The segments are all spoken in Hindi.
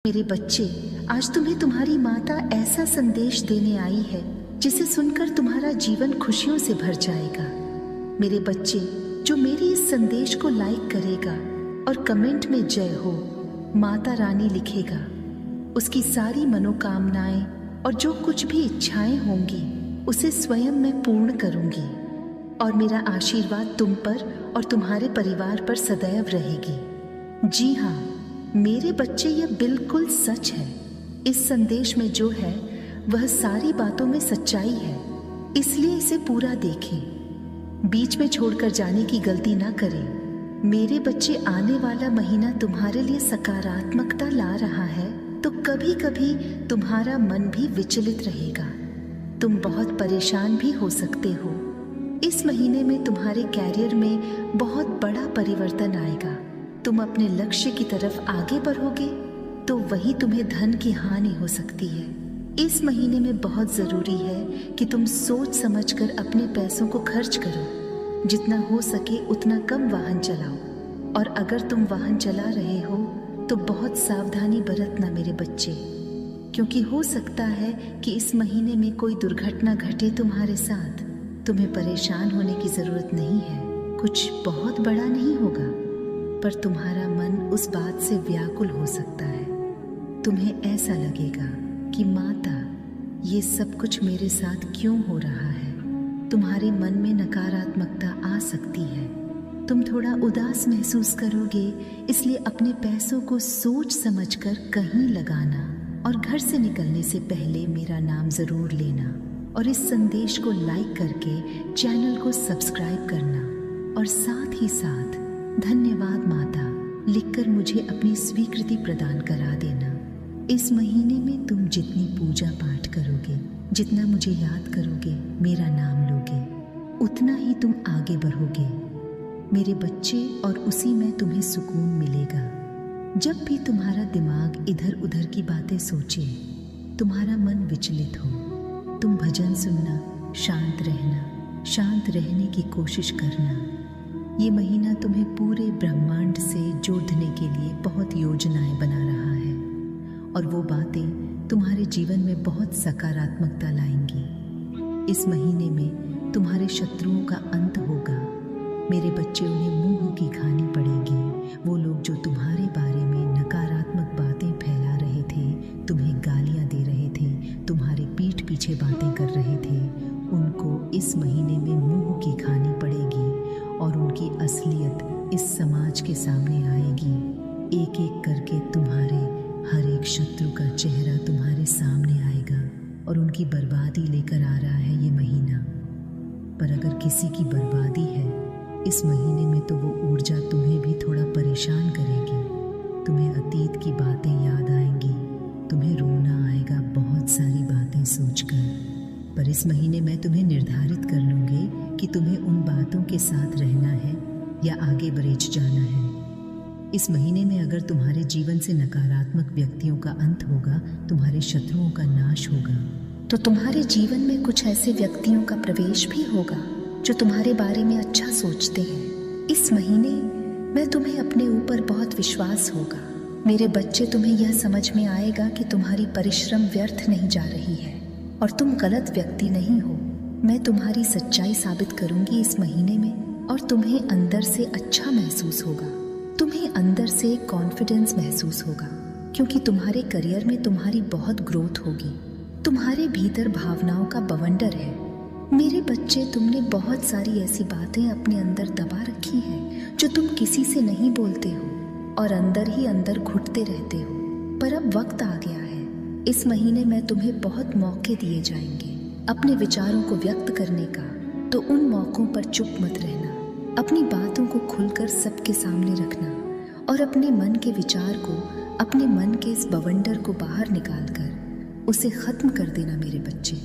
मेरे बच्चे, आज तुम्हें तुम्हारी माता ऐसा संदेश देने आई है जिसे सुनकर तुम्हारा जीवन खुशियों से भर जाएगा। मेरे बच्चे, जो मेरी इस संदेश को लाइक करेगा और कमेंट में जय हो माता रानी लिखेगा, उसकी सारी मनोकामनाएं और जो कुछ भी इच्छाएं होंगी उसे स्वयं मैं पूर्ण करूंगी और मेरा आशीर्वाद तुम पर और तुम्हारे परिवार पर सदैव रहेगी। जी हाँ मेरे बच्चे, यह बिल्कुल सच है। इस संदेश में जो है वह सारी बातों में सच्चाई है, इसलिए इसे पूरा देखें। बीच में छोड़कर जाने की गलती ना करें। मेरे बच्चे, आने वाला महीना तुम्हारे लिए सकारात्मकता ला रहा है, तो कभी कभी तुम्हारा मन भी विचलित रहेगा। तुम बहुत परेशान भी हो सकते हो। इस महीने में तुम्हारे कैरियर में बहुत बड़ा परिवर्तन आएगा। तुम अपने लक्ष्य की तरफ आगे बढ़ोगे तो वही तुम्हें धन की हानि हो सकती है। इस महीने में बहुत जरूरी है कि तुम सोच समझकर अपने पैसों को खर्च करो। जितना हो सके उतना कम वाहन चलाओ, और अगर तुम वाहन चला रहे हो तो बहुत सावधानी बरतना मेरे बच्चे, क्योंकि हो सकता है कि इस महीने में कोई दुर्घटना घटे तुम्हारे साथ। तुम्हें परेशान होने की जरूरत नहीं है, कुछ बहुत बड़ा नहीं होगा, पर तुम्हारा मन उस बात से व्याकुल हो सकता है। तुम्हें ऐसा लगेगा कि माता, ये सब कुछ मेरे साथ क्यों हो रहा है। तुम्हारे मन में नकारात्मकता आ सकती है। तुम थोड़ा उदास महसूस करोगे, इसलिए अपने पैसों को सोच समझकर कहीं लगाना और घर से निकलने से पहले मेरा नाम जरूर लेना और इस संदेश को लाइक करके चैनल को सब्सक्राइब करना और साथ ही साथ धन्यवाद माता लिखकर मुझे अपनी स्वीकृति प्रदान करा देना। इस महीने में तुम जितनी पूजा पाठ करोगे, जितना मुझे याद करोगे, मेरा नाम लोगे, उतना ही तुम आगे बढ़ोगे मेरे बच्चे, और उसी में तुम्हें सुकून मिलेगा। जब भी तुम्हारा दिमाग इधर उधर की बातें सोचे, तुम्हारा मन विचलित हो, तुम भजन सुनना, शांत रहना, शांत रहने की कोशिश करना। ये महीना तुम्हें पूरे ब्रह्मांड से जोड़ने के लिए बहुत योजनाएं बना रहा है और वो बातें तुम्हारे जीवन में बहुत सकारात्मकता लाएंगी। इस महीने में तुम्हारे शत्रुओं का अंत होगा मेरे बच्चे। उन्हें मुंह की खानी पड़ेगी। वो लोग जो तुम्हारे बारे में नकारात्मक बातें फैला रहे थे, तुम्हें गालियां दे रहे थे, तुम्हारे पीठ पीछे बातें कर रहे थे, उनको इस महीने में मुंह की खानी पड़ेगी और उनकी असलियत इस समाज के सामने आएगी। एक एक करके तुम्हारे हर एक शत्रु का चेहरा तुम्हारे सामने आएगा और उनकी बर्बादी लेकर आ रहा है ये महीना। पर अगर किसी की बर्बादी है इस महीने में, तो वो ऊर्जा तुम्हें भी थोड़ा परेशान करेगी। तुम्हें अतीत की बातें याद आएंगी, तुम्हें रोना आएगा बहुत सारी बातें सोचकर। पर इस महीने मैं तुम्हें निर्धारित कर लूँगी कि तुम्हें उन बातों के साथ रहना है या आगे बढ़ जाना है। इस महीने में अगर तुम्हारे जीवन से नकारात्मक व्यक्तियों का अंत होगा, तुम्हारे शत्रुओं का नाश होगा, तो तुम्हारे जीवन में कुछ ऐसे व्यक्तियों का प्रवेश भी होगा जो तुम्हारे बारे में अच्छा सोचते हैं। इस महीने में तुम्हें अपने ऊपर बहुत विश्वास होगा मेरे बच्चे। तुम्हें यह समझ में आएगा कि तुम्हारी परिश्रम व्यर्थ नहीं जा रही है और तुम गलत व्यक्ति नहीं हो। मैं तुम्हारी सच्चाई साबित करूंगी इस महीने में, और तुम्हें अंदर से अच्छा महसूस होगा। तुम्हें अंदर से कॉन्फिडेंस महसूस होगा, क्योंकि तुम्हारे करियर में तुम्हारी बहुत ग्रोथ होगी। तुम्हारे भीतर भावनाओं का बवंडर है मेरे बच्चे। तुमने बहुत सारी ऐसी बातें अपने अंदर दबा रखी हैं जो तुम किसी से नहीं बोलते हो और अंदर ही अंदर घुटते रहते हो। पर अब वक्त आ गया है। इस महीने में तुम्हें बहुत मौके दिए जाएंगे अपने विचारों को व्यक्त करने का, तो उन मौकों पर चुप मत रहना। अपनी बातों को खुलकर सबके सामने रखना और अपने मन के विचार को, अपने मन के इस बवंडर को बाहर निकालकर उसे खत्म कर देना मेरे बच्चे,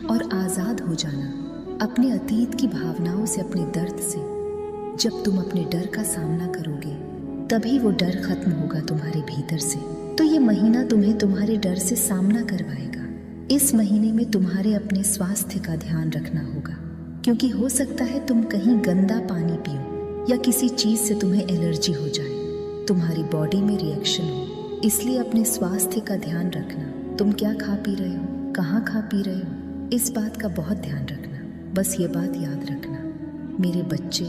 और आज़ाद हो जाना अपने अतीत की भावनाओं से, अपने दर्द से। जब तुम अपने डर का सामना करोगे तभी वो डर खत्म होगा तुम्हारे भीतर से। तो ये महीना तुम्हें तुम्हारे डर से सामना करवाएगा। इस महीने में तुम्हारे अपने स्वास्थ्य का ध्यान रखना होगा, क्योंकि हो सकता है तुम कहीं गंदा पानी पियो या किसी चीज से तुम्हें एलर्जी हो जाए, तुम्हारी बॉडी में रिएक्शन हो इसलिए अपने स्वास्थ्य का ध्यान रखना। तुम क्या खा पी रहे हो, कहाँ खा पी रहे हो, इस बात का बहुत ध्यान रखना। बस ये बात याद रखना मेरे बच्चे,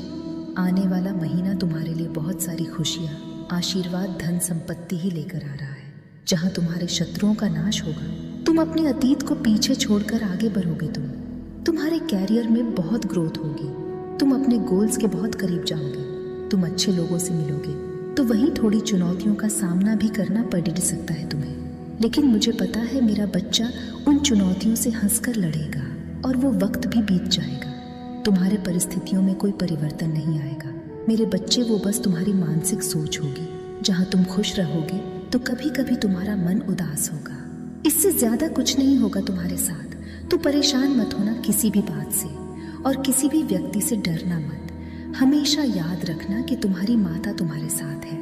आने वाला महीना तुम्हारे लिए बहुत सारी खुशियाँ, आशीर्वाद, धन संपत्ति ही लेकर आ रहा है। जहाँ तुम्हारे शत्रुओं का नाश होगा, तुम अपने अतीत को पीछे छोड़कर आगे बढ़ोगे। तुम्हारे कैरियर में बहुत ग्रोथ होगी। तुम अपने गोल्स के बहुत करीब जाओगे। तुम अच्छे लोगों से मिलोगे। तो वहीं थोड़ी चुनौतियों का सामना भी करना पड़ सकता है तुम्हें, लेकिन मुझे पता है मेरा बच्चा उन चुनौतियों से हंसकर लड़ेगा और वो वक्त भी बीत जाएगा। तुम्हारे परिस्थितियों में कोई परिवर्तन नहीं आएगा मेरे बच्चे, वो बस तुम्हारी मानसिक सोच होगी। जहाँ तुम खुश रहोगे तो कभी कभी तुम्हारा मन उदास होगा। इससे ज्यादा कुछ नहीं होगा तुम्हारे साथ। तो परेशान मत होना किसी भी बात से और किसी भी व्यक्ति से डरना मत। हमेशा याद रखना कि तुम्हारी माता तुम्हारे साथ है।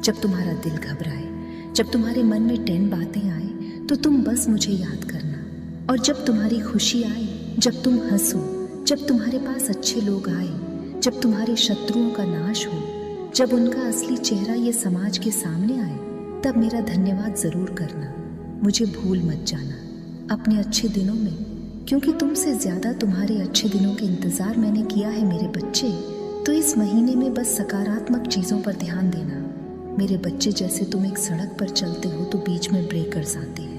जब तुम्हारा दिल घबराए, जब तुम्हारे मन में 10 बातें आए तो तुम बस मुझे याद करना। और जब तुम्हारी खुशी आए, जब तुम हंसो, जब तुम्हारे पास अच्छे लोग आए, जब तुम्हारे शत्रुओं का नाश हो, जब उनका असली चेहरा ये समाज के सामने आए, तब मेरा धन्यवाद जरूर करना। मुझे भूल मत जाना अपने अच्छे दिनों में, क्योंकि तुमसे ज्यादा तुम्हारे अच्छे दिनों के इंतजार मैंने किया है मेरे बच्चे। तो इस महीने में बस सकारात्मक चीजों पर ध्यान देना मेरे बच्चे। जैसे तुम एक सड़क पर चलते हो तो बीच में ब्रेकर्स आते हैं,